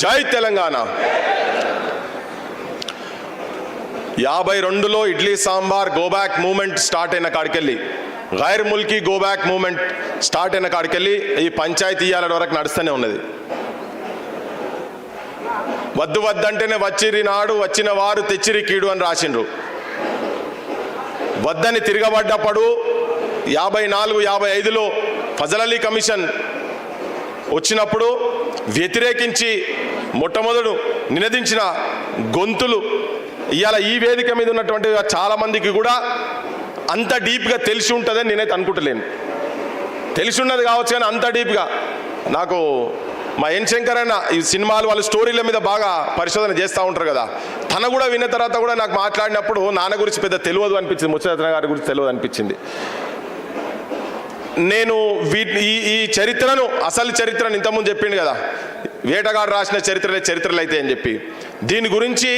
జై తెలంగాణ. 52లో idli sambar go back movement start అయిన కాడికెళ్ళి, గైర్ ముల్కీ గోబ్యాక్ మూమెంట్ స్టార్ట్ అయిన కాడికెళ్ళి ఈ పంచాయతీయాల వరకు నడుస్తూనే ఉన్నది. వద్దు వద్దంటేనే వచ్చిరి నాడు, వచ్చిన వారు తెచ్చిరి కీడు అని రాసిండ్రు. వద్దని తిరగబడ్డప్పుడు 54-55లో ఫజల్ అలీ కమిషన్ వచ్చినప్పుడు వ్యతిరేకించి మొట్టమొదటి నినదించిన గొంతులు ఇవాళ ఈ వేదిక మీద ఉన్నటువంటి చాలామందికి కూడా అంత డీప్గా తెలిసి ఉంటుందని నేనైతే అనుకుంటలేను. తెలిసి ఉన్నది కావచ్చు కానీ అంత డీప్గా నాకు మా ఎన్ శంకర్ అన్న ఈ సినిమాలు వాళ్ళ స్టోరీల మీద బాగా పరిశోధన చేస్తూ ఉంటారు కదా, తన కూడా విన్న తర్వాత కూడా నాకు మాట్లాడినప్పుడు నాన్న గురించి పెద్ద తెలియదు అనిపించింది, ముచ్చరత్న గారి గురించి తెలియదు అనిపించింది. నేను ఈ చరిత్రను, అసలు చరిత్రను ఇంతకుముందు చెప్పిండు కదా, వేటగాడు రాసిన చరిత్రలు అయితే అని చెప్పి, దీని గురించి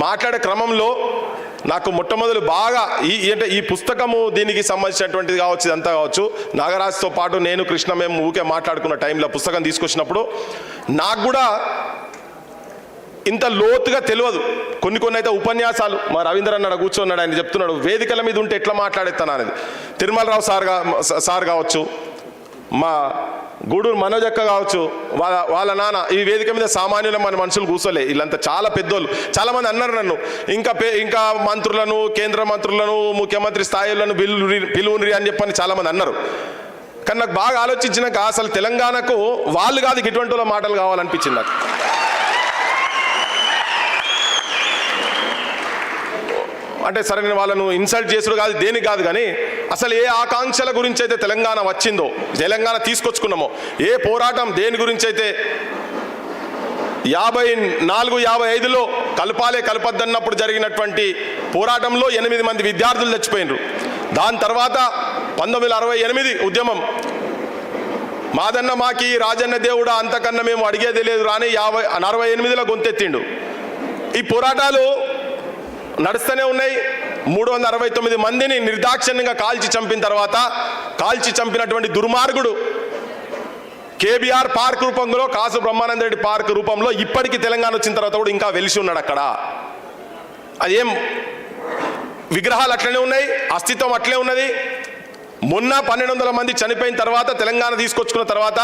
మాట్లాడే క్రమంలో నాకు మొట్టమొదలు బాగా ఈ పుస్తకము దీనికి సంబంధించినటువంటిది కావచ్చు, ఇదంతా కావచ్చు, నాగరాజుతో పాటు నేను కృష్ణ మేము ఊకే మాట్లాడుకున్న టైంలో పుస్తకం తీసుకొచ్చినప్పుడు నాకు కూడా ఇంత లోతుగా తెలియదు. కొన్ని అయితే ఉపన్యాసాలు మా రవీంద్ర అన్నాడు కూర్చోన్నాడు, ఆయన చెప్తున్నాడు వేదికల మీద ఉంటే ఎట్లా మాట్లాడేస్తాను అనేది. తిరుమలరావు సార్ కావచ్చు, మా గూడూరు మనోజక్క కావచ్చు, వాళ్ళ నాన్న ఈ వేదిక మీద సామాన్యుల మన మనుషులు కూర్చోలే, వీళ్ళంతా చాలా పెద్దోళ్ళు. చాలామంది అన్నారు నన్ను ఇంకా మంత్రులను, కేంద్ర మంత్రులను, ముఖ్యమంత్రి స్థాయిలను పిలువుని అని చెప్పని చాలామంది అన్నారు. కానీ నాకు బాగా ఆలోచించినాక అసలు తెలంగాణకు వాళ్ళు కాదు ఇటువంటి వాళ్ళ మాటలు కావాలనిపించింది నాకు. అంటే సరే నేను వాళ్ళను ఇన్సల్ట్ చేసుడు కాదు, దేనికి కాదు, కానీ అసలు ఏ ఆకాంక్షల గురించి అయితే తెలంగాణ వచ్చిందో, తెలంగాణ తీసుకొచ్చుకున్నామో, ఏ పోరాటం దేని గురించి అయితే 54-55లో కలపద్దన్నప్పుడు జరిగినటువంటి పోరాటంలో 8 మంది విద్యార్థులు చచ్చిపోయినరు. దాని తర్వాత 1968 ఉద్యమం, మాదన్న మాకి రాజన్న దేవుడా అంతకన్నా మేము అడిగేది లేదు రాని 48లో గొంతెత్తిండు. ఈ పోరాటాలు నడుస్తూనే ఉన్నాయి. 369 మందిని నిర్దాక్షిణ్యంగా కాల్చి చంపినటువంటి దుర్మార్గుడు కేబీఆర్ పార్క్ రూపంలో, కాసు బ్రహ్మానంద రెడ్డి పార్క్ రూపంలో ఇప్పటికీ తెలంగాణ వచ్చిన తర్వాత కూడా ఇంకా వెలిసి ఉన్నాడు అక్కడ. అదేం విగ్రహాలు అట్లనే ఉన్నాయి, అస్తిత్వం అట్లే ఉన్నది. మొన్న 1200 మంది చనిపోయిన తర్వాత తెలంగాణ తీసుకొచ్చుకున్న తర్వాత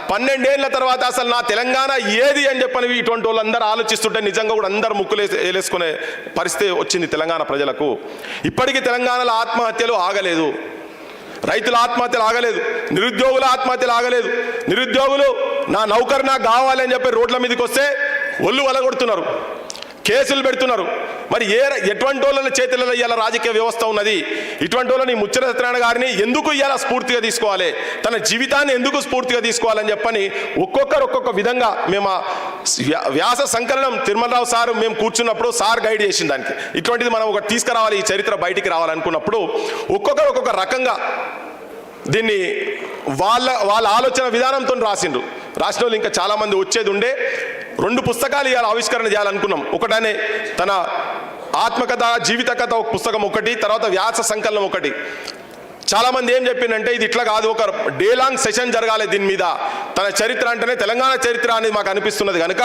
12 ఏళ్ల తర్వాత అసలు నా తెలంగాణ ఏది అని చెప్పని ఇటువంటి వాళ్ళందరూ ఆలోచిస్తుంటే నిజంగా కూడా అందరూ ముక్కులు వేలేసుకునే పరిస్థితి వచ్చింది తెలంగాణ ప్రజలకు. ఇప్పటికీ తెలంగాణలో ఆత్మహత్యలు ఆగలేదు, రైతుల ఆత్మహత్యలు ఆగలేదు, నిరుద్యోగుల ఆత్మహత్యలు ఆగలేదు. నిరుద్యోగులు నా నౌకరు నాకు కావాలి అని చెప్పి రోడ్ల మీదకి వస్తే ఒళ్ళు వలగొడుతున్నారు, కేసులు పెడుతున్నారు. మరి ఎటువంటి వాళ్ళ చేతులలో ఇవాళ రాజకీయ వ్యవస్థ ఉన్నది? ఇటువంటి వాళ్ళని ముచ్చర సత్యనారాయణ గారిని ఎందుకు ఇవాళ స్ఫూర్తిగా తీసుకోవాలి, తన జీవితాన్ని ఎందుకు స్ఫూర్తిగా తీసుకోవాలని చెప్పని ఒక్కొక్క విధంగా మేము వ్యాస సంకలనం తిరుమలరావు సార్ మేము కూర్చున్నప్పుడు సార్ గైడ్ చేసిన దానికి ఇటువంటిది మనం ఒకటి తీసుకురావాలి, ఈ చరిత్ర బయటికి రావాలనుకున్నప్పుడు ఒక్కొక్క రకంగా దీన్ని వాళ్ళ ఆలోచన విధానంతో రాసిన వాళ్ళు ఇంకా చాలామంది వచ్చేది ఉండే. 2 పుస్తకాలు ఇవాళ ఆవిష్కరణ చేయాలనుకున్నాం. ఒకటనే తన ఆత్మకథ, జీవిత కథ ఒక పుస్తకం ఒకటి, తర్వాత వ్యాస సంకలనం ఒకటి. చాలామంది ఏం చెప్పిందంటే ఇది ఇట్లా కాదు, ఒక డే లాంగ్ సెషన్ జరగాలి దీని మీద. తన చరిత్ర అంటేనే తెలంగాణ చరిత్ర అనేది మాకు అనిపిస్తున్నది కనుక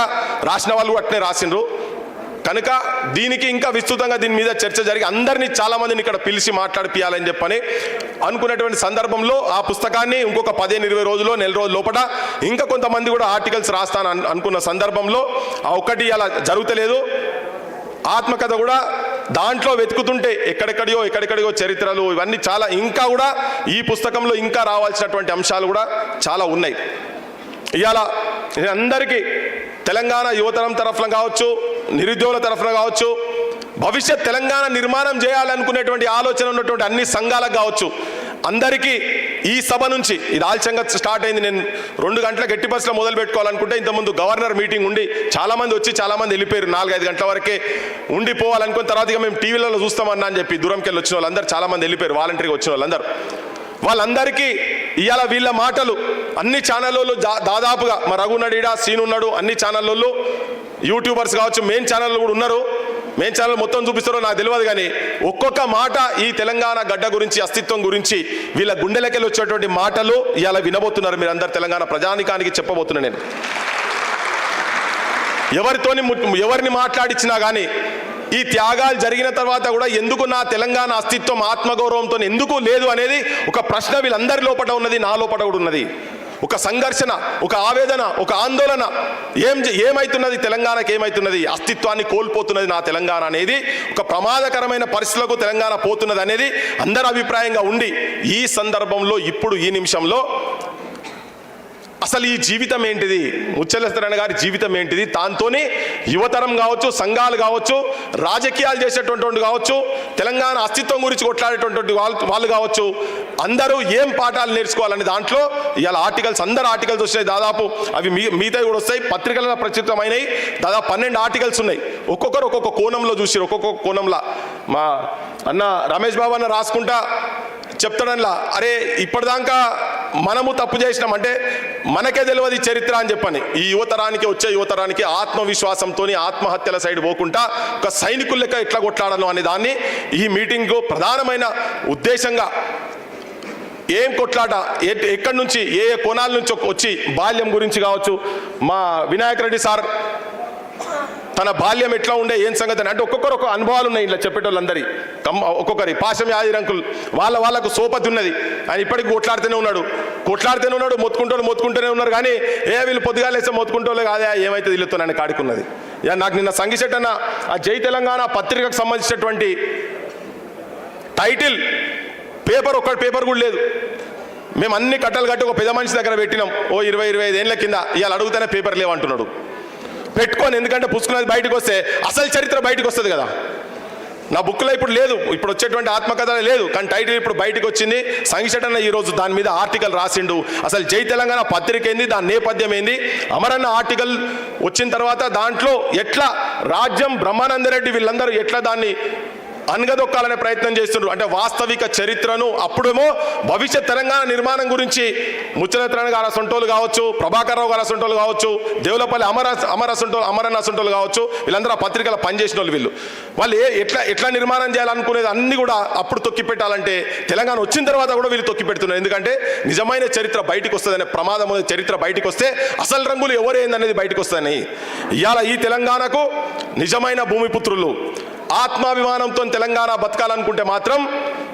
రాసిన వాళ్ళు అట్నే రాసిండ్రు కనుక దీనికి ఇంకా విస్తృతంగా దీని మీద చర్చ జరిగి అందరినీ చాలామందిని ఇక్కడ పిలిచి మాట్లాడిపియాలని చెప్పని అనుకునేటువంటి సందర్భంలో ఆ పుస్తకాన్ని ఇంకొక 15-20 రోజుల్లో, నెల రోజుల లోపల ఇంకా కొంతమంది కూడా ఆర్టికల్స్ రాస్తాను అనుకున్న సందర్భంలో ఆ ఒక్కటి అలా జరుగుతలేదు. ఆత్మకథ కూడా దాంట్లో వెతుకుతుంటే ఎక్కడెక్కడియో చరిత్రలు ఇవన్నీ చాలా ఇంకా కూడా ఈ పుస్తకంలో ఇంకా రావాల్సినటువంటి అంశాలు కూడా చాలా ఉన్నాయి. ఇవాళ అందరికీ తెలంగాణ యువతరం తరఫున కావచ్చు, నిరుద్యోగుల తరఫున కావచ్చు, భవిష్యత్ తెలంగాణ నిర్మాణం చేయాలనుకునేటువంటి ఆలోచన ఉన్నటువంటి అన్ని సంఘాలకు కావచ్చు, అందరికీ ఈ సభ నుంచి ఇది ఆలస్యంగా స్టార్ట్ అయింది. నేను 2 గంటలకు ఎట్టి బస్సులో మొదలు పెట్టుకోవాలనుకుంటే ఇంతకుముందు గవర్నర్ మీటింగ్ ఉండి చాలామంది వచ్చి చాలామంది వెళ్ళిపోయారు. 4-5 గంటల వరకే ఉండిపోవాలనుకున్న తర్వాత ఇక మేము టీవీలలో చూస్తామన్నా అని చెప్పి దూరంకి వెళ్ళి వచ్చిన వాళ్ళందరూ చాలామంది వెళ్ళిపోయారు. వాలంటరీగా వచ్చిన వాళ్ళందరికీ ఇవాళ వీళ్ళ మాటలు అన్ని ఛానళ్ళలో దాదాపుగా మా రఘునడీడా సీనున్నాడు, అన్ని ఛానళ్ళలో యూట్యూబర్స్ కావచ్చు, మెయిన్ ఛానళ్ళు కూడా ఉన్నారు. మెయిన్ ఛానల్ మొత్తం చూపిస్తారో నాకు తెలియదు కానీ ఒక్కొక్క మాట ఈ తెలంగాణ గడ్డ గురించి, అస్తిత్వం గురించి వీళ్ళ గుండెలకెళ్ళి వచ్చేటువంటి మాటలు ఇవాళ వినబోతున్నారు. మీరందరూ తెలంగాణ ప్రజానికానికి చెప్పబోతున్నా నేను. ఎవరిని మాట్లాడించినా కానీ ఈ త్యాగాలు జరిగిన తర్వాత కూడా ఎందుకు నా తెలంగాణ అస్తిత్వం ఆత్మగౌరవంతో ఎందుకు లేదు అనేది ఒక ప్రశ్న వీళ్ళందరి లోపల ఉన్నది, నా లోపల కూడా ఉన్నది. ఒక సంఘర్షణ, ఒక ఆవేదన, ఒక ఆందోళన. ఏమైతున్నది తెలంగాణకి, ఏమైతున్నది? అస్తిత్వాన్ని కోల్పోతున్నది నా తెలంగాణ అనేది, ఒక ప్రమాదకరమైన పరిస్థితులకు తెలంగాణ పోతున్నది అనేది అందరి అభిప్రాయంగా ఉండి, ఈ సందర్భంలో ఇప్పుడు ఈ నిమిషంలో అసలు ఈ జీవితం ఏంటిది, ముత్యాల సత్యనారాయణ గారి జీవితం ఏంటిది, దాంతోనే యువతరం కావచ్చు, సంఘాలు కావచ్చు, రాజకీయాలు చేసేటువంటి కావచ్చు, తెలంగాణ అస్తిత్వం గురించి కొట్లాడేటువంటి వాళ్ళు కావచ్చు, అందరూ ఏం పాఠాలు నేర్చుకోవాలని దాంట్లో ఇవాళ అందరు ఆర్టికల్స్ వచ్చాయి. దాదాపు అవి మిగతా కూడా వస్తాయి, పత్రికలలో ప్రచురితమైనవి. దాదాపు 12 ఆర్టికల్స్ ఉన్నాయి. ఒక్కొక్కరు ఒక్కొక్క కోణంలో చూసి, ఒక్కొక్క కోణంలో మా అన్న రమేష్ బాబు అన్న రాసుకుంటా చెప్తాడనిలా, అరే ఇప్పటిదాకా మనము తప్పు చేసినాం అంటే మనకే తెలియదు చరిత్ర అని చెప్పని. ఈ వచ్చే యువతరానికి ఆత్మవిశ్వాసంతో ఆత్మహత్యల సైడ్ పోకుండా ఒక సైనికుల లెక్క ఎట్లా కొట్లాడను అనే దాన్ని ఈ మీటింగ్ ప్రధానమైన ఉద్దేశంగా, ఏం కొట్లాట, ఎక్కడి నుంచి ఏ కోణాల నుంచి వచ్చి, బాల్యం గురించి కావచ్చు, మా వినాయక్ రెడ్డి సార్ తన బాల్యం ఎట్లా ఉండే, ఏం సంగతి అంటే ఒక్కొక్కరు ఒక అనుభవాలు ఉన్నాయి ఇలా చెప్పేటోళ్ళందరి. ఒక్కొక్కరి పాశం యాది రంకులు వాళ్ళకు సోపతి ఉన్నది. ఆయన ఇప్పటికి కొట్లాడుతూనే ఉన్నాడు, మొత్తుకుంటూనే ఉన్నారు. కానీ వీళ్ళు పొద్దుగా లేస్తే మొత్తుకుంటోలే కాదే, ఏమైతే వీళ్ళతో నన్ను కాడుకున్నది. నాకు నిన్న సంగిశెట్టి అన్న ఆ జై తెలంగాణ పత్రికకు సంబంధించినటువంటి టైటిల్ ఒక్క పేపర్ కూడా లేదు. మేము అన్ని కట్టలు కట్టి ఒక పెద్ద మనిషి దగ్గర పెట్టినాం, ఓ 20-25 ఏళ్ళ కింద. ఇవాళ అడుగుతూనే పేపర్ లేవంటున్నాడు. పెట్టుకొని, ఎందుకంటే పుస్తకం బయటకు వస్తే అసలు చరిత్ర బయటకు వస్తుంది కదా. నా బుక్లో ఇప్పుడు లేదు, ఇప్పుడు వచ్చేటువంటి ఆత్మకథ లేదు, కానీ టైటిల్ ఇప్పుడు బయటకు వచ్చింది. సంగిశెట్టన్న ఈరోజు దాని మీద ఆర్టికల్ రాసిండు. అసలు జై తెలంగాణ పత్రిక ఏంది, దాని నేపథ్యం ఏంది, అమరన్న ఆర్టికల్ వచ్చిన తర్వాత దాంట్లో ఎట్లా రాజ్యం, బ్రహ్మానందరెడ్డి వీళ్ళందరూ ఎట్లా దాన్ని అనగదొక్కాలనే ప్రయత్నం చేస్తున్నారు. అంటే వాస్తవిక చరిత్రను, అప్పుడేమో భవిష్యత్ తెలంగాణ నిర్మాణం గురించి ముత్యాల సత్యనారాయణ గారు అసంటోలు కావచ్చు, ప్రభాకర్ రావు గారు అసంటోలు కావచ్చు, దేవులపల్లి అమరన్న అసంటోలు కావచ్చు, వీళ్ళందరూ ఆ పత్రికలో పనిచేసిన వాళ్ళు ఎట్లా నిర్మాణం చేయాలనుకునేది అన్ని కూడా అప్పుడు తొక్కి పెట్టాలంటే తెలంగాణ వచ్చిన తర్వాత కూడా వీళ్ళు తొక్కి పెడుతున్నారు. ఎందుకంటే నిజమైన చరిత్ర బయటకు వస్తుందనే ప్రమాదం, చరిత్ర బయటకు వస్తే అసలు రంగులు ఎవరేందనేది బయటకు వస్తుందని. ఇవాళ ఈ తెలంగాణకు నిజమైన భూమిపుత్రులు ఆత్మాభిమానంతో తెలంగాణ బతకాలనుకుంటే మాత్రం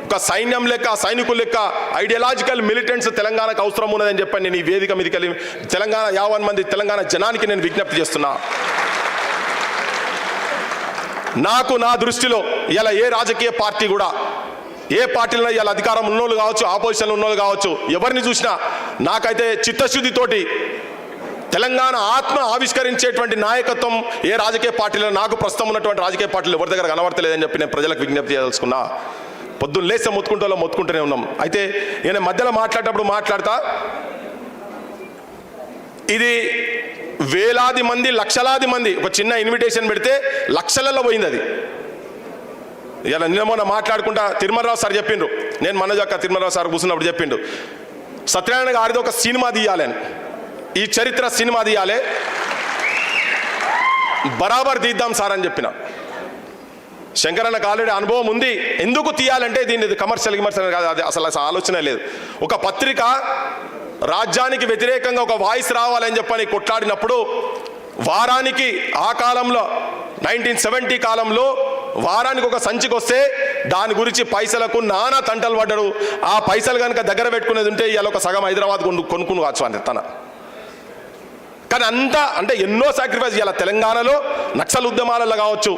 ఒక సైన్యం లెక్క, సైనికుల లెక్క, ఐడియాలజికల్ మిలిటెంట్స్ తెలంగాణకు అవసరం ఉన్నదని చెప్పని నేను ఈ వేదిక మీదకి తెలంగాణ 50 మంది తెలంగాణ జనానికి నేను విజ్ఞప్తి చేస్తున్నా. నా దృష్టిలో ఇలా ఏ రాజకీయ పార్టీ కూడా, ఏ పార్టీలో ఇలా అధికారం ఉన్నోళ్ళు కావచ్చు, ఆపోజిషన్లో ఉన్నోళ్ళు కావచ్చు, ఎవరిని చూసినా నాకైతే చిత్తశుద్ధితోటి తెలంగాణ ఆత్మ ఆవిష్కరించేటువంటి నాయకత్వం ఏ రాజకీయ పార్టీలో, నాకు ప్రస్తుతం ఉన్నటువంటి రాజకీయ పార్టీలు ఎవరి దగ్గర కనబడతలేదని చెప్పి నేను ప్రజలకు విజ్ఞప్తి చేయదలుచుకున్నా. పొద్దున్న లేస్తే మొత్తుకుంటూనే ఉన్నాం. అయితే నేను మధ్యలో మాట్లాడేటప్పుడు మాట్లాడతా, ఇది వేలాది మంది, లక్షలాది మంది, ఒక చిన్న ఇన్విటేషన్ పెడితే లక్షలలో పోయింది అది. ఇలా నిన్న మొన్న మాట్లాడుకుంటా తిరుమలరావు సార్ చెప్పిండ్రు, నేను మనజక్క తిరుమలరావు సార్ కూర్చున్నప్పుడు చెప్పిండు, సత్యనారాయణ గారిది ఒక సినిమా తీయాలని, ఈ చరిత్ర సినిమా తీయాలి, బరాబర్ తీద్దాం సార్ అని చెప్పిన. శంకరన్నకు ఆల్రెడీ అనుభవం ఉంది. ఎందుకు తీయాలంటే దీన్ని కమర్షియల్ కాదు, అది అసలు ఆలోచన లేదు. ఒక పత్రిక రాజ్యానికి వ్యతిరేకంగా ఒక వాయిస్ రావాలని చెప్పని కొట్లాడినప్పుడు వారానికి, ఆ కాలంలో 1970 కాలంలో వారానికి ఒక సంచికి వస్తే దాని గురించి పైసలకు నానా తంటలు పడ్డాడు. ఆ పైసలు కనుక దగ్గర పెట్టుకునేది ఉంటే ఇవాళ ఒక సగం హైదరాబాద్ కొనుక్కుని కావచ్చు అని తన. కానీ అంతా అంటే ఎన్నో సాక్రిఫైస్ ఇలా తెలంగాణలో నక్సల్ ఉద్యమాలలో కావచ్చు,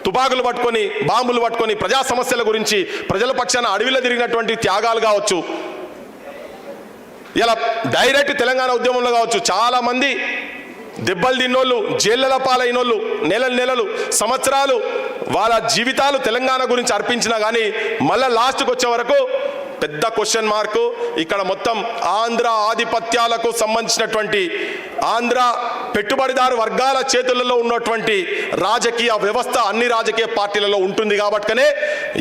తుపాకులు పట్టుకొని, బాంబులు పట్టుకొని ప్రజా సమస్యల గురించి ప్రజల పక్షాన అడవిలో తిరిగినటువంటి త్యాగాలు కావచ్చు, ఇలా డైరెక్ట్ తెలంగాణ ఉద్యమంలో కావచ్చు, చాలామంది దెబ్బలు తిన్నోళ్ళు, జైళ్ళ పాలైనోళ్ళు, నెలలు సంవత్సరాలు వాళ్ళ జీవితాలు తెలంగాణ గురించి అర్పించినా కానీ మళ్ళీ లాస్ట్కి వచ్చే వరకు పెద్ద క్వశ్చన్ మార్కు. ఇక్కడ మొత్తం ఆంధ్ర ఆధిపత్యాలకు సంబంధించినటువంటి, ఆంధ్ర పెట్టుబడిదారు వర్గాల చేతులలో ఉన్నటువంటి రాజకీయ వ్యవస్థ అన్ని రాజకీయ పార్టీలలో ఉంటుంది. కాబట్టినే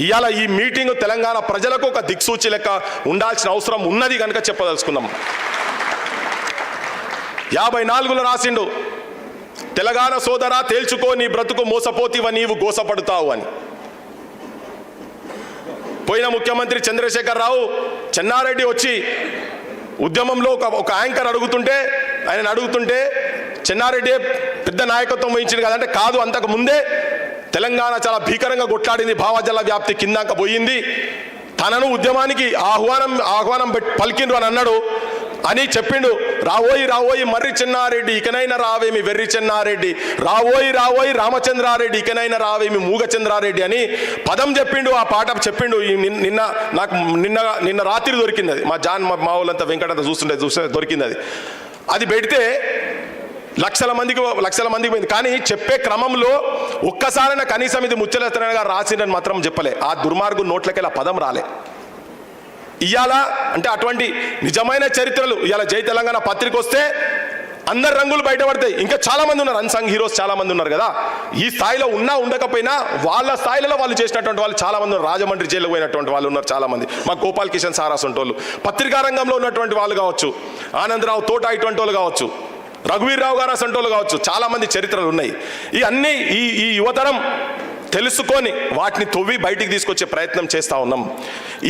ఇవాళ ఈ మీటింగ్ తెలంగాణ ప్రజలకు ఒక దిక్సూచి లెక్క ఉండాల్సిన అవసరం ఉన్నది కనుక చెప్పదలుచుకున్నాం. 54లో రాసిండు, తెలంగాణ సోదరా తేల్చుకో నీ బ్రతుకు మోసపోతివ నీవు గోసపడతావు అని. పోయిన ముఖ్యమంత్రి చంద్రశేఖర్ రావు చెన్నారెడ్డి వచ్చి ఉద్యమంలో ఒక యాంకర్ అడుగుతుంటే చెన్నారెడ్డి పెద్ద నాయకత్వం వహించింది కదంటే కాదు, అంతకు ముందే తెలంగాణ చాలా భీకరంగా కొట్లాడింది, భావజల వ్యాప్తి కిందాక పోయింది, తనను ఉద్యమానికి ఆహ్వానం పలికిండ్రు అని అన్నాడు అని చెప్పిండు. రావోయి మర్రి చెన్నారెడ్డి ఇకనైనా రావేమి వెర్రి చెన్నారెడ్డి, రావోయి రామచంద్రారెడ్డి ఇకనైనా రావేమి మూగ చంద్రారెడ్డి అని పదం చెప్పిండు. ఆ పాట చెప్పిండు. నాకు నిన్న రాత్రి దొరికింది అది. మా వాళ్ళంతా వెంకటంతా చూస్తుంటే దొరికింది అది. అది పెడితే లక్షల మందికి పోయింది. కానీ చెప్పే క్రమంలో ఒక్కసారైనా కనీసం ఇది ముచ్చలెత్తన గారు రాసిండని మాత్రం చెప్పలే. ఆ దుర్మార్గు నోట్లకి ఆ పదం రాలే. ఇవాళ అంటే అటువంటి నిజమైన చరిత్రలు ఇవాళ జై తెలంగాణ పత్రిక వస్తే అందరు రంగులు బయటపడతాయి. ఇంకా చాలా మంది ఉన్నారు, అన్సంగ్ హీరోస్ చాలా మంది ఉన్నారు కదా. ఈ స్థాయిలో ఉన్నా ఉండకపోయినా వాళ్ళ స్థాయిలో వాళ్ళు చేసినటువంటి వాళ్ళు చాలా మంది ఉన్నారు. రాజమండ్రి జైలుకు పోయినటువంటి వాళ్ళు ఉన్నారు చాలా మంది. మా గోపాల్ కిషన్ సారాస్ వాళ్ళు, పత్రికా రంగంలో ఉన్నటువంటి వాళ్ళు కావచ్చు, ఆనందరావు తోట ఇటువంటి వాళ్ళు కావచ్చు, రఘువీర్ రావు గారు అసంటోళ్ళు కావచ్చు, చాలా మంది చరిత్రలు ఉన్నాయి. ఈ అన్ని ఈ యువతరం తెలుసుకొని వాటిని తవ్వి బయటికి తీసుకొచ్చే ప్రయత్నం చేస్తూ ఉన్నాం.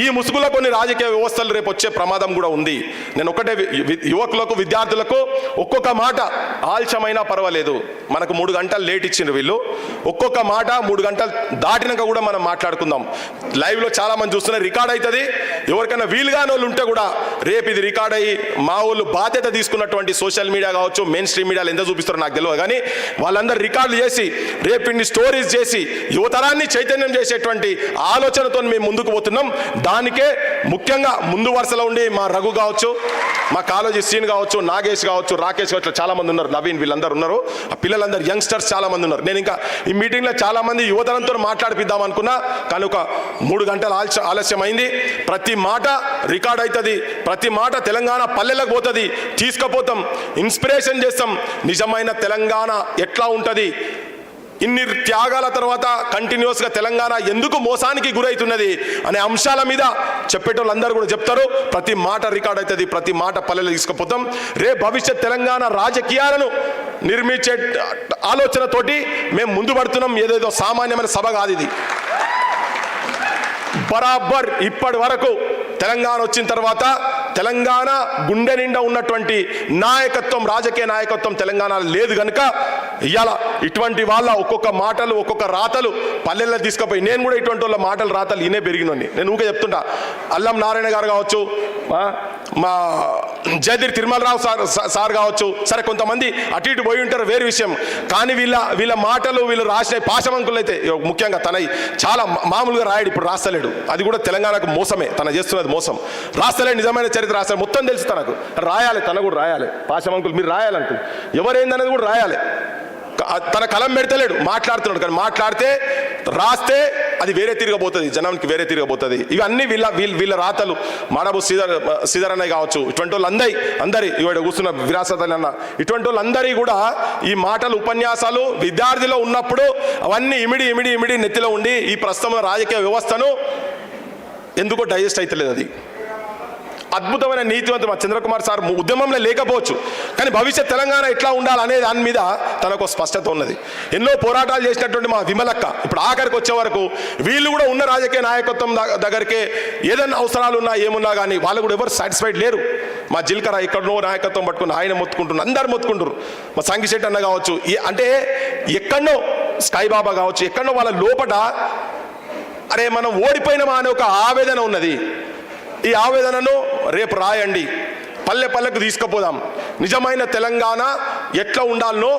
ఈ ముసుగులో కొన్ని రాజకీయ వ్యవస్థలు రేపు వచ్చే ప్రమాదం కూడా ఉంది. నేను ఒకటే యువకులకు విద్యార్థులకు ఒక్కొక్క మాట ఆలస్యమైనా పర్వాలేదు, మనకు 3 గంటలు లేట్ ఇచ్చిండ్రు వీళ్ళు, ఒక్కొక్క మాట 3 గంటలు దాటినాక కూడా మనం మాట్లాడుకుందాం. లైవ్లో చాలా మంది చూస్తున్నారు, రికార్డ్ అవుతుంది. ఎవరికైనా వీలుగాని వాళ్ళు ఉంటే కూడా రేపు ఇది రికార్డ్ అయ్యి మా వాళ్ళు బాధ్యత తీసుకున్నటువంటి సోషల్ మీడియా కావచ్చు, మెయిన్ స్ట్రీమ్ మీడియాలో ఎంత చూపిస్తారో నాకు తెలియదు, కానీ వాళ్ళందరూ రికార్డులు చేసి రేపు ఇన్ని స్టోరీస్ చేసి యువతరాన్ని చైతన్యం చేసేటువంటి ఆలోచనతో మేము ముందుకు పోతున్నాం. దానికే ముఖ్యంగా ముందు వరుసలో ఉండి మా రఘు కావచ్చు, మా కాలేజీ శ్రీన్ కావచ్చు, నాగేష్ కావచ్చు, రాకేష్ కావచ్చు, చాలా మంది ఉన్నారు, నవీన్, వీళ్ళందరూ ఉన్నారు. ఆ పిల్లలందరూ యంగ్స్టర్స్ చాలా మంది ఉన్నారు. నేను ఇంకా ఈ మీటింగ్లో చాలా మంది యువతరంతో మాట్లాడిపిద్దాం అనుకున్నా, కానీ ఒక 3 గంటల ఆలస్యం అయింది. ప్రతి మాట రికార్డ్ అవుతుంది, ప్రతి మాట తెలంగాణ పల్లెలకు పోతుంది, తీసుకుపోతాం, ఇన్స్పిరేషన్ చేస్తాం. నిజమైన తెలంగాణ ఎట్లా ఉంటుంది, ఇన్ని త్యాగాల తర్వాత కంటిన్యూస్గా తెలంగాణ ఎందుకు మోసానికి గురవుతున్నది అనే అంశాల మీద చెప్పేటోళ్ళందరూ కూడా చెప్తారు. ప్రతి మాట రికార్డ్ అవుతుంది, ప్రతి మాట పల్లెలు తీసుకుపోతాం. భవిష్యత్ తెలంగాణ రాజకీయాలను నిర్మించే ఆలోచనతోటి మేము ముందు పడుతున్నాం. ఏదేదో సామాన్యమైన సభ కాదు ఇది. బరాబర్ ఇప్పటి వరకు తెలంగాణ వచ్చిన తర్వాత తెలంగాణ గుండె నిండా ఉన్నటువంటి నాయకత్వం, రాజకీయ నాయకత్వం తెలంగాణలో లేదు కనుక ఇవాళ ఇటువంటి వాళ్ళ ఒక్కొక్క మాటలు, ఒక్కొక్క రాతలు పల్లెల్లో తీసుకుపోయి, నేను కూడా ఇటువంటి వాళ్ళ మాటలు రాతలు ఈయనే పెరిగినోని. నేను ఊకే చెప్తుంటా, అల్లం నారాయణ గారు కావచ్చు, మా జయదీర్ తిరుమలరావు సార్ కావచ్చు, సరే కొంతమంది అటు ఇటు పోయి ఉంటారు వేరే విషయం, కానీ వీళ్ళ మాటలు వీళ్ళు రాసిన పాశమంకులు అయితే ముఖ్యంగా తనవి చాలా మామూలుగా రాయడు, ఇప్పుడు రాస్తలేడు. అది కూడా తెలంగాణకు మోసమే, తన చేస్తున్నది మోసం. రాస్తలేడు, నిజమైన చరిత్ర రాస్తాడు, మొత్తం తెలుసు తనకు. రాయాలి, తన కూడా రాయాలి. పాశమంకులు మీరు రాయాలంటూ ఎవరైందనేది కూడా రాయాలి. తన కలం పెడతలేడు, మాట్లాడుతున్నాడు. కానీ మాట్లాడితే రాస్తే అది వేరే తిరగబోతుంది, జనానికి వేరే తిరగబోతుంది. ఇవన్నీ వీళ్ళ రాతలు. మాడబు శ్రీధర్ అన్నయ్య కావచ్చు, ఇటువంటి వాళ్ళు అందరి ఇవాడ కూర్చున్న విరాసత్ అన్న, ఇటువంటి వాళ్ళందరి కూడా ఈ మాటలు, ఉపన్యాసాలు విద్యార్థిలో ఉన్నప్పుడు అవన్నీ ఇమిడి నెత్తిలో ఉండి ఈ ప్రస్తుతం రాజకీయ వ్యవస్థను ఎందుకో డైజెస్ట్ అవుతలేదు. అది అద్భుతమైన నీతివంతం. మా చంద్రకుమార్ సార్ ఉద్యమంలో లేకపోవచ్చు, కానీ భవిష్యత్ తెలంగాణ ఎట్లా ఉండాలనే దాని మీద తనకు స్పష్టత ఉన్నది. ఎన్నో పోరాటాలు చేసినటువంటి మా విమలక్క ఇప్పుడు ఆఖరికి వచ్చే వరకు వీళ్ళు కూడా ఉన్న రాజకీయ నాయకత్వం దగ్గరికి ఏదైనా అవసరాలు ఉన్నా ఏమున్నా కానీ వాళ్ళు కూడా ఎవరు సాటిస్ఫైడ్ లేరు. మా జిల్కర ఎక్కడనో నాయకత్వం పట్టుకుని ఆయన మొత్తుకుంటున్నారు, అందరు మొత్తుకుంటారు. మా సంగిశెట్టి అన్న కావచ్చు, అంటే ఎక్కడనో స్కైబాబా కావచ్చు, ఎక్కడనో వాళ్ళ లోపట అరే మనం ఓడిపోయినామా అనే ఒక ఆవేదన ఉన్నది. ఈ ఆవేదనను రేపు రాయండి, పల్లెకు తీసుకుపోదాం. నిజమైన తెలంగాణ ఎట్లా ఉండాలనో,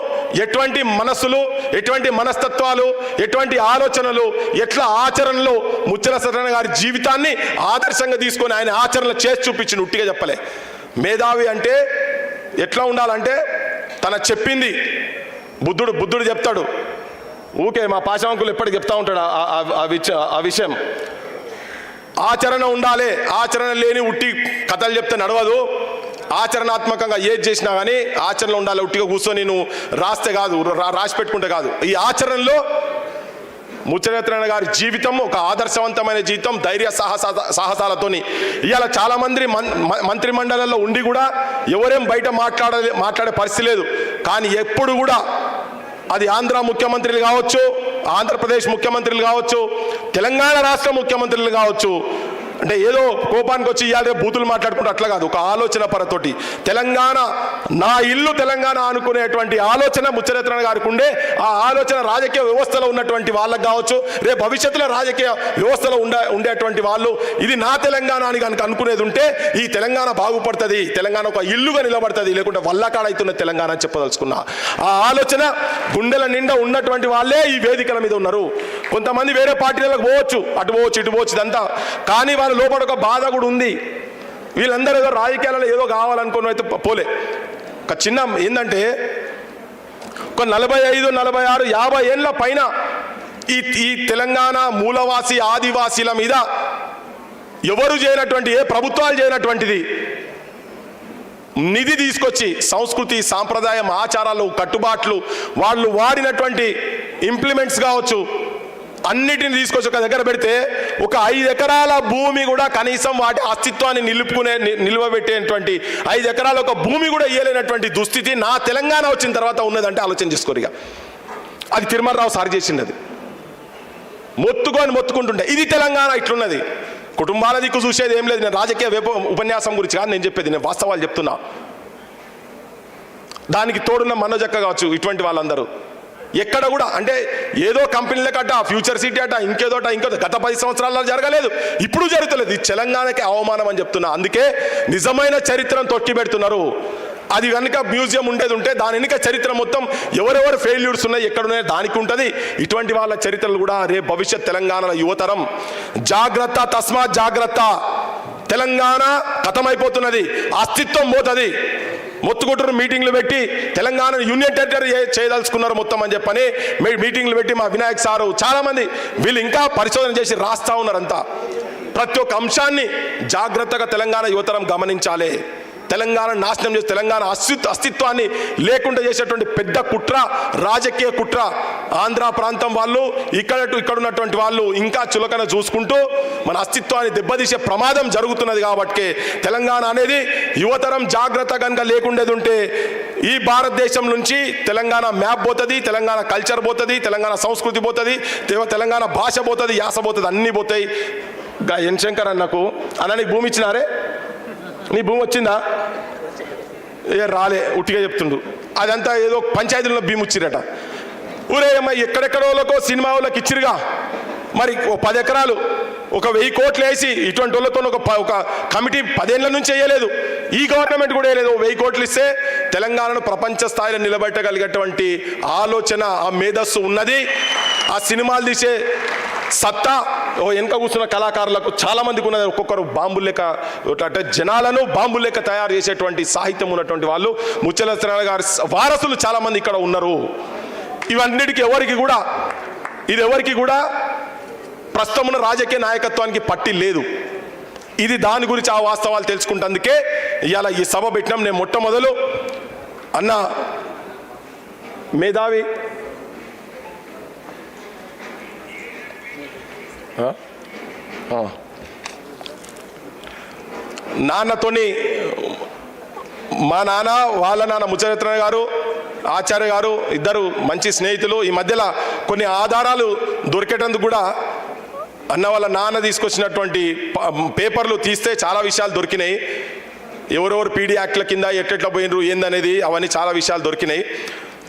ఎటువంటి మనసులు, ఎటువంటి మనస్తత్వాలు, ఎటువంటి ఆలోచనలు, ఎట్లా ఆచరణలో ముచ్చల సత్యనారాయణ గారి జీవితాన్ని ఆదర్శంగా తీసుకొని ఆయన ఆచరణలు చేసి చూపించింది. ఉట్టిగా చెప్పలే. మేధావి అంటే ఎట్లా ఉండాలంటే తన చెప్పింది బుద్ధుడు చెప్తాడు. ఊకే మా పాశవంకులు ఎప్పటికి చెప్తా ఉంటాడు ఆ విషయం. ఆచరణ ఉండాలి, ఆచరణ లేని ఉట్టి కథలు చెప్తే నడవదు. ఆచరణాత్మకంగా ఏది చేసినా కానీ ఆచరణలో ఉండాలి. ఉట్టిగా కూర్చొని నువ్వు రాస్తే కాదు, రాసి పెట్టుకుంటే కాదు. ఈ ఆచరణలో ముచ్చలెత్తన గారి జీవితం ఒక ఆదర్శవంతమైన జీవితం, ధైర్య సాహసాలతోని. ఇవాళ చాలా మంది మంత్రి మండలంలో ఉండి కూడా ఎవరేం బయట మాట్లాడే పరిస్థితి లేదు. కానీ ఎప్పుడు కూడా అది ఆంధ్ర ముఖ్యమంత్రులు కావచ్చు, ఆంధ్రప్రదేశ్ ముఖ్యమంత్రులు కావచ్చు, తెలంగాణ రాష్ట్ర ముఖ్యమంత్రులు కావచ్చు, అంటే ఏదో కోపానికి వచ్చి ఇవాళ బూతులు మాట్లాడుకుంటూ అట్లా కాదు, ఒక ఆలోచన పరతోటి తెలంగాణ నా ఇల్లు తెలంగాణ అనుకునేటువంటి ఆలోచన ముచ్చరత్న గారికి ఉండే. ఆ ఆలోచన రాజకీయ వ్యవస్థలో ఉన్నటువంటి వాళ్ళకి కావచ్చు, రేపు భవిష్యత్తులో రాజకీయ వ్యవస్థలో ఉండేటువంటి వాళ్ళు ఇది నా తెలంగాణ అని కనుక అనుకునేది ఉంటే ఈ తెలంగాణ బాగుపడుతుంది, తెలంగాణ ఒక ఇల్లుగా నిలబడుతుంది, లేకుంటే వల్లకాడైతున్న తెలంగాణ అని చెప్పదలుచుకున్నా. ఆ ఆలోచన గుండెల నిండా ఉన్నటువంటి వాళ్ళే ఈ వేదికల మీద ఉన్నారు. కొంతమంది వేరే పార్టీలకు పోవచ్చు, అటు పోవచ్చు ఇటు పోవచ్చు ఇదంతా, కానీ వాళ్ళ లోపల ఒక బాధ కూడా ఉంది. వీళ్ళందరూ ఏదో రాజకీయాలలో ఏదో కావాలనుకుని అయితే పోలే. ఒక చిన్న ఏంటంటే ఒక 45, 46, 50 ఏళ్ళ పైన ఈ తెలంగాణ మూలవాసి ఆదివాసీల మీద ఎవరు చేయనటువంటి, ఏ ప్రభుత్వాలు చేయనటువంటిది నిధి తీసుకొచ్చి సంస్కృతి సాంప్రదాయం ఆచారాలు కట్టుబాట్లు వాళ్ళు వాడినటువంటి ఇంప్లిమెంట్స్ కావచ్చు అన్నిటిని తీసుకొచ్చి ఒక దగ్గర పెడితే ఒక 5 ఎకరాల భూమి కూడా కనీసం వాటి అస్తిత్వాన్ని నిలువబెట్టేటువంటి 5 ఎకరాల ఒక భూమి కూడా ఇయ్యలేనటువంటి దుస్థితి నా తెలంగాణ వచ్చిన తర్వాత ఉన్నదంటే ఆలోచన చేసుకోరిగా. అది తిరుమలరావు సార్ చేసింది. అది మొత్తుకుంటుంటే ఇది తెలంగాణ ఇట్లున్నది. కుటుంబాల దిక్కు చూసేది ఏం లేదు. నేను రాజకీయ ఉపన్యాసం గురించి కాదు నేను చెప్పేది, నేను వాస్తవాలు చెప్తున్నా. దానికి తోడున్న మనోజక్క కావచ్చు, ఇటువంటి వాళ్ళందరూ ఎక్కడ కూడా అంటే ఏదో కంపెనీలకట ఫ్యూచర్ సిటీ అట ఇంకేదోట గత 10 సంవత్సరాల్లో జరగలేదు, ఇప్పుడు జరుగుతలేదు. ఇది తెలంగాణకి అవమానం అని చెప్తున్నా. అందుకే నిజమైన చరిత్రను తొక్కి పెడుతున్నారు. అది కనుక మ్యూజియం ఉండేది ఉంటే దాని వెనుక చరిత్ర మొత్తం ఎవరెవరు ఫెయిల్యూర్స్ ఉన్నాయి ఎక్కడున్నాయో దానికి ఉంటుంది. ఇటువంటి వాళ్ళ చరిత్రలు కూడా రేపు భవిష్యత్ తెలంగాణలో యువతరం జాగ్రత్త, తస్మాత్ జాగ్రత్త. తెలంగాణ ఖతమైపోతున్నది, అస్తిత్వం పోతుంది. మొత్తుకుంటారు మీటింగ్లు పెట్టి తెలంగాణ యూనియన్ టెరిటరీ చేయదలుచుకున్నారు మొత్తం అని చెప్పని మీటింగ్లు పెట్టి మా వినాయక్ సారు చాలామంది వీళ్ళు ఇంకా పరిశోధన చేసి రాస్తా ఉన్నారంతా. ప్రతి ఒక్క అంశాన్ని జాగ్రత్తగా తెలంగాణ యువతరం గమనించాలి. తెలంగాణ నాశనం చేసి తెలంగాణ అస్తిత్వాన్ని లేకుండా చేసేటువంటి పెద్ద కుట్ర, రాజకీయ కుట్ర ఆంధ్ర ప్రాంతం వాళ్ళు ఇక్కడ ఉన్నటువంటి వాళ్ళు ఇంకా చులకన చూసుకుంటూ మన అస్తిత్వాన్ని దెబ్బతీసే ప్రమాదం జరుగుతున్నది. కాబట్టి తెలంగాణ అనేది యువతరం జాగ్రత్త కనుక లేకుండేది ఉంటే ఈ భారతదేశం నుంచి తెలంగాణ మ్యాప్ పోతుంది, తెలంగాణ కల్చర్ పోతుంది, తెలంగాణ సంస్కృతి పోతుంది, తెలంగాణ భాష పోతుంది, యాస పోతుంది, అన్నీ పోతాయి. ఎన్ శంకర్ అన్నకు నీకు భూమి ఇచ్చినారే, నీ భూమి వచ్చిందా? ఏ రాలే, ఉట్టిగా చెప్తుండు. అదంతా ఏదో పంచాయతీలో భూమి ఇచ్చిరట. ఊరే ఎక్కడెక్కడోళ్ళకో సినిమా వాళ్ళకి ఇచ్చిరుగా. మరి 10 ఎకరాలు ఒక 1000 కోట్లు వేసి ఇటువంటి వాళ్ళతో ఒక కమిటీ 10 ఏళ్ల నుంచి వేయలేదు, ఈ గవర్నమెంట్ కూడా వేయలేదు. 1000 కోట్లు ఇస్తే తెలంగాణను ప్రపంచ స్థాయిలో నిలబెట్టగలిగేటువంటి ఆలోచన, ఆ మేధస్సు ఉన్నది. ఆ సినిమాలు తీసే సత్తా వెనక కూర్చున్న కళాకారులకు చాలా మందికి ఉన్నది. ఒక్కొక్కరు బాంబులు లెక్క అంటే జనాలను బాంబులు లెక్క తయారు చేసేటువంటి సాహిత్యం ఉన్నటువంటి వాళ్ళు ముచ్చలత్న గారి వారసులు చాలా మంది ఇక్కడ ఉన్నారు. ఇవన్నిటికీ ఎవరికి కూడా ప్రస్తుతం ఉన్న రాజకీయ నాయకత్వానికి పట్టి లేదు. ఇది దాని గురించి ఆ వాస్తవాలు తెలుసుకుంటందుకే ఇవాళ ఈ సభ పెట్టినాం. నేను మొట్టమొదలు అన్న మేధావి నాన్నతోని మా నాన్న వాళ్ళ నాన్న ముచ్చరత్న గారు, ఆచార్య గారు ఇద్దరు మంచి స్నేహితులు. ఈ మధ్యలో కొన్ని ఆధారాలు దొరికేటందుకు కూడా అన్న వాళ్ళ నాన్న తీసుకొచ్చినటువంటి పేపర్లు తీస్తే చాలా విషయాలు దొరికినాయి. ఎవరెవరు పీడీ యాక్ట్ల కింద ఎట్లెట్లా పోయినరు ఏందనేది అవన్నీ చాలా విషయాలు దొరికినాయి.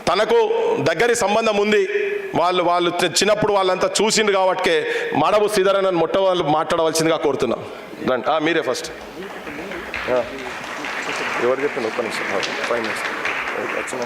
తనకు దగ్గరి సంబంధం ఉంది. వాళ్ళు చిన్నప్పుడు వాళ్ళంతా చూసిండ్రు కాబట్టి మడబు శ్రీధరన్ అని మొట్టమొదటి మాట్లాడవలసిందిగా కోరుతున్నాం. మీరే ఫస్ట్. ఎవరు చెప్పండి? ఒక్క నిమిషం, 5 minutes వచ్చిన